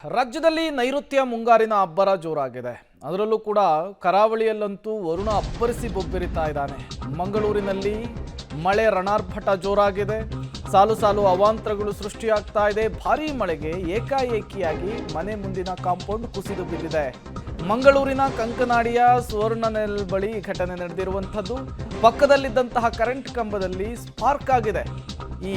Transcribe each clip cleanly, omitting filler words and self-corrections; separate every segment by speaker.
Speaker 1: ರಾಜ್ಯದಲ್ಲಿ ನೈಋತ್ಯ ಮುಂಗಾರಿನ ಅಬ್ಬರ ಜೋರಾಗಿದೆ. ಅದರಲ್ಲೂ ಕೂಡ ಕರಾವಳಿಯಲ್ಲಂತೂ ವರುಣ ಅಬ್ಬರಿಸಿ ಬೊಬ್ಬೆರಿತಾ ಇದ್ದಾನೆ. ಮಂಗಳೂರಿನಲ್ಲಿ ಮಳೆ ರಣಾರ್ಭಟ ಜೋರಾಗಿದೆ. ಸಾಲು ಸಾಲು ಅವಾಂತರಗಳು ಸೃಷ್ಟಿಯಾಗ್ತಾ ಇದೆ. ಭಾರೀ ಮಳೆಗೆ ಏಕಾಏಕಿಯಾಗಿ ಮನೆ ಮುಂದಿನ ಕಾಂಪೌಂಡ್ ಕುಸಿದು ಬಿದ್ದಿದೆ. ಮಂಗಳೂರಿನ ಕಂಕನಾಡಿಯ ಸುವರ್ಣನೆಲ್ ಬಳಿ ಘಟನೆ ನಡೆದಿರುವಂಥದ್ದು. ಪಕ್ಕದಲ್ಲಿದ್ದಂತಹ ಕರೆಂಟ್ ಕಂಬದಲ್ಲಿ ಸ್ಪಾರ್ಕ್ ಆಗಿದೆ. ಈ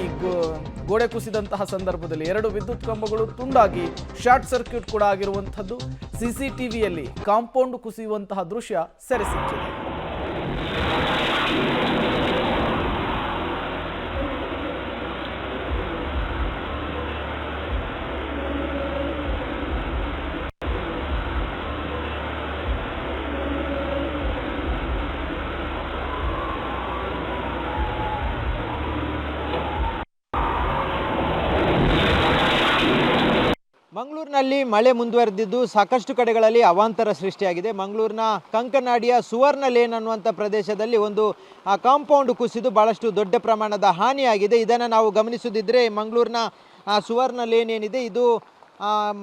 Speaker 1: ಗೋಡೆ ಕುಸಿದಂತಹ ಸಂದರ್ಭದಲ್ಲಿ 2 ವಿದ್ಯುತ್ ಕಂಬಗಳು ತುಂಡಾಗಿ ಶಾರ್ಟ್ ಸರ್ಕ್ಯೂಟ್ ಕೂಡ ಆಗಿರುವಂಥದ್ದು. ಸಿಸಿಟಿವಿಯಲ್ಲಿ ಕಾಂಪೌಂಡ್ ಕುಸಿಯುವಂತಹ ದೃಶ್ಯ ಸೆರೆ ಸಿಕ್ಕಿದೆ.
Speaker 2: ಮಂಗಳೂರಿನಲ್ಲಿ ಮಳೆ ಮುಂದುವರೆದಿದ್ದು ಸಾಕಷ್ಟು ಕಡೆಗಳಲ್ಲಿ ಅವಾಂತರ ಸೃಷ್ಟಿಯಾಗಿದೆ. ಮಂಗಳೂರಿನ ಕಂಕನಾಡಿಯ ಸುವರ್ಣ ಲೇನ್ ಅನ್ನುವಂಥ ಪ್ರದೇಶದಲ್ಲಿ ಒಂದು ಕಾಂಪೌಂಡ್ ಕುಸಿದು ಬಹಳಷ್ಟು ದೊಡ್ಡ ಪ್ರಮಾಣದ ಹಾನಿಯಾಗಿದೆ. ಇದನ್ನು ನಾವು ಗಮನಿಸುತ್ತಿದ್ದರೆ ಮಂಗಳೂರಿನ ಸುವರ್ಣ ಲೇನ್ ಏನಿದೆ ಇದು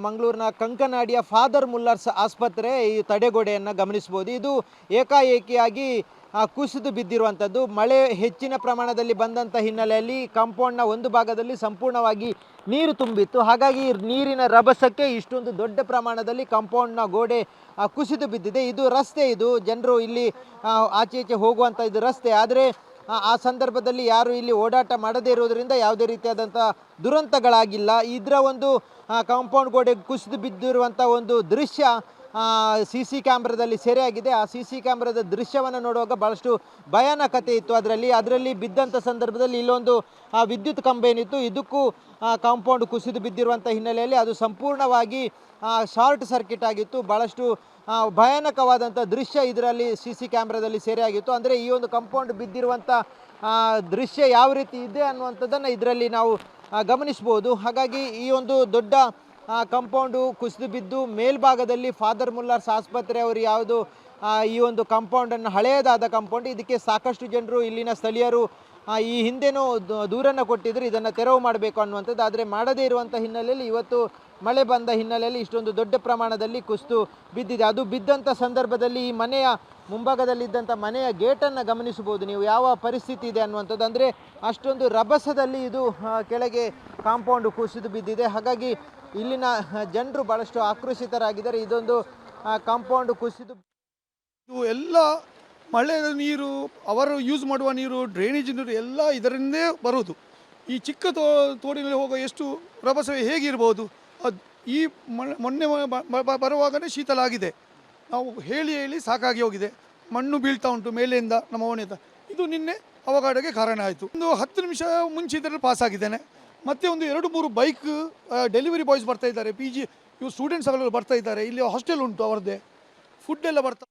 Speaker 2: ಮಂಗಳೂರಿನ ಕಂಕನಾಡಿಯ ಫಾದರ್ ಮುಲ್ಲರ್ಸ್ ಆಸ್ಪತ್ರೆ ಈ ತಡೆಗೋಡೆಯನ್ನು ಗಮನಿಸ್ಬೋದು. ಇದು ಏಕಾಏಕಿಯಾಗಿ ಕುಸಿದು ಬಿದ್ದಿರುವಂಥದ್ದು. ಮಳೆ ಹೆಚ್ಚಿನ ಪ್ರಮಾಣದಲ್ಲಿ ಬಂದಂಥ ಹಿನ್ನೆಲೆಯಲ್ಲಿ ಕಾಂಪೌಂಡ್ನ ಒಂದು ಭಾಗದಲ್ಲಿ ಸಂಪೂರ್ಣವಾಗಿ ನೀರು ತುಂಬಿತ್ತು. ಹಾಗಾಗಿ ನೀರಿನ ರಭಸಕ್ಕೆ ಇಷ್ಟೊಂದು ದೊಡ್ಡ ಪ್ರಮಾಣದಲ್ಲಿ ಕಾಂಪೌಂಡ್ನ ಗೋಡೆ ಕುಸಿದು ಬಿದ್ದಿದೆ. ಇದು ರಸ್ತೆ, ಇದು ಜನರು ಇಲ್ಲಿ ಆಚೆ ಈಚೆ ಹೋಗುವಂಥ ಇದು ರಸ್ತೆ. ಆದರೆ ಆ ಸಂದರ್ಭದಲ್ಲಿ ಯಾರು ಇಲ್ಲಿ ಓಡಾಟ ಮಾಡದೇ ಇರೋದರಿಂದ ಯಾವುದೇ ರೀತಿಯಾದಂಥ ದುರಂತಗಳಾಗಿಲ್ಲ. ಇದರ ಒಂದು ಕಾಂಪೌಂಡ್ ಗೋಡೆ ಕುಸಿದು ಬಿದ್ದಿರುವಂಥ ಒಂದು ದೃಶ್ಯ CC ಕ್ಯಾಮ್ರಾದಲ್ಲಿ ಸೆರೆಯಾಗಿದೆ. ಆ CC ಕ್ಯಾಮ್ರಾದ ದೃಶ್ಯವನ್ನು ನೋಡುವಾಗ ಭಾಳಷ್ಟು ಭಯಾನಕತೆ ಇತ್ತು. ಅದರಲ್ಲಿ ಬಿದ್ದಂಥ ಸಂದರ್ಭದಲ್ಲಿ ಇಲ್ಲೊಂದು ವಿದ್ಯುತ್ ಕಂಬ ಏನಿತ್ತು ಇದಕ್ಕೂ ಕಾಂಪೌಂಡ್ ಕುಸಿದು ಬಿದ್ದಿರುವಂಥ ಹಿನ್ನೆಲೆಯಲ್ಲಿ ಅದು ಸಂಪೂರ್ಣವಾಗಿ ಶಾರ್ಟ್ ಸರ್ಕ್ಯೂಟ್ ಆಗಿತ್ತು. ಭಾಳಷ್ಟು ಭಯಾನಕವಾದಂಥ ದೃಶ್ಯ ಇದರಲ್ಲಿ CC ಕ್ಯಾಮ್ರಾದಲ್ಲಿ ಸೆರೆಯಾಗಿತ್ತು. ಅಂದರೆ ಈ ಒಂದು ಕಾಂಪೌಂಡ್ ಬಿದ್ದಿರುವಂಥ ದೃಶ್ಯ ಯಾವ ರೀತಿ ಇದೆ ಅನ್ನುವಂಥದ್ದನ್ನು ಇದರಲ್ಲಿ ನಾವು ಗಮನಿಸ್ಬೋದು. ಹಾಗಾಗಿ ಈ ಒಂದು ದೊಡ್ಡ ಕಾಂಪೌಂಡು ಕುಸಿದು ಬಿದ್ದು ಮೇಲ್ಭಾಗದಲ್ಲಿ ಫಾದರ್ ಮುಲ್ಲರ್ಸ್ ಆಸ್ಪತ್ರೆ ಅವರು ಯಾವುದು ಈ ಒಂದು ಕಾಂಪೌಂಡನ್ನು ಹಳೆಯದಾದ ಕಾಂಪೌಂಡ್, ಇದಕ್ಕೆ ಸಾಕಷ್ಟು ಜನರು ಇಲ್ಲಿನ ಸ್ಥಳೀಯರು ಈ ಹಿಂದೆನೂ ದೂರನ್ನು ಕೊಟ್ಟಿದ್ರು ಇದನ್ನು ತೆರವು ಮಾಡಬೇಕು ಅನ್ನುವಂಥದ್ದು. ಆದರೆ ಮಾಡದೇ ಇರುವಂಥ ಹಿನ್ನೆಲೆಯಲ್ಲಿ ಇವತ್ತು ಮಳೆ ಬಂದ ಹಿನ್ನೆಲೆಯಲ್ಲಿ ಇಷ್ಟೊಂದು ದೊಡ್ಡ ಪ್ರಮಾಣದಲ್ಲಿ ಕುಸಿದು ಬಿದ್ದಿದೆ. ಅದು ಬಿದ್ದಂಥ ಸಂದರ್ಭದಲ್ಲಿ ಈ ಮನೆಯ ಮುಂಭಾಗದಲ್ಲಿದ್ದಂಥ ಮನೆಯ ಗೇಟನ್ನು ಗಮನಿಸಬಹುದು ನೀವು, ಯಾವ ಪರಿಸ್ಥಿತಿ ಇದೆ ಅನ್ನುವಂಥದ್ದು. ಅಂದರೆ ಅಷ್ಟೊಂದು ರಭಸದಲ್ಲಿ ಇದು ಕೆಳಗೆ ಕಾಂಪೌಂಡ್ ಕುಸಿದು ಬಿದ್ದಿದೆ. ಹಾಗಾಗಿ ಇಲ್ಲಿನ ಜನರು ಭಾಳಷ್ಟು ಆಕ್ರೋಶಿತರಾಗಿದ್ದಾರೆ. ಇದೊಂದು ಕಾಂಪೌಂಡ್ ಕುಸಿದು
Speaker 3: ಎಲ್ಲ ಮಳೆಯ ನೀರು, ಅವರು ಯೂಸ್ ಮಾಡುವ ನೀರು, ಡ್ರೈನೇಜ್ ನೀರು ಎಲ್ಲ ಇದರಿಂದೇ ಬರುವುದು. ಈ ಚಿಕ್ಕ ತೋಡಿನಲ್ಲಿ ಹೋಗೋ ಎಷ್ಟು ರಭಸವೇ ಹೇಗಿರ್ಬೋದು. ಈ ಮೊನ್ನೆ ಬರುವಾಗಲೇ ಶೀತಲ ಆಗಿದೆ. ನಾವು ಹೇಳಿ ಸಾಕಾಗಿ ಹೋಗಿದೆ. ಮಣ್ಣು ಬೀಳ್ತಾ ಉಂಟು ಮೇಲೆಯಿಂದ ನಮ್ಮ ಓಣೆಯಿಂದ. ಇದು ನಿನ್ನೆ ಅವಘಡಕ್ಕೆ ಕಾರಣ ಆಯಿತು. ಒಂದು 10 ನಿಮಿಷ ಮುಂಚೆ ಇದರಲ್ಲಿ ಪಾಸ್ ಆಗಿದ್ದೇನೆ. ಮತ್ತು ಒಂದು 2-3 ಬೈಕ್ ಡೆಲಿವರಿ ಬಾಯ್ಸ್ ಬರ್ತಾ ಇದ್ದಾರೆ. PG ಇವು ಸ್ಟೂಡೆಂಟ್ಸ್ ಅವರೆಲ್ಲ ಬರ್ತಾ ಇದ್ದಾರೆ. ಇಲ್ಲಿ ಹಾಸ್ಟೆಲ್ ಉಂಟು, ಅವರದ್ದೇ ಫುಡ್ ಎಲ್ಲ ಬರ್ತಾ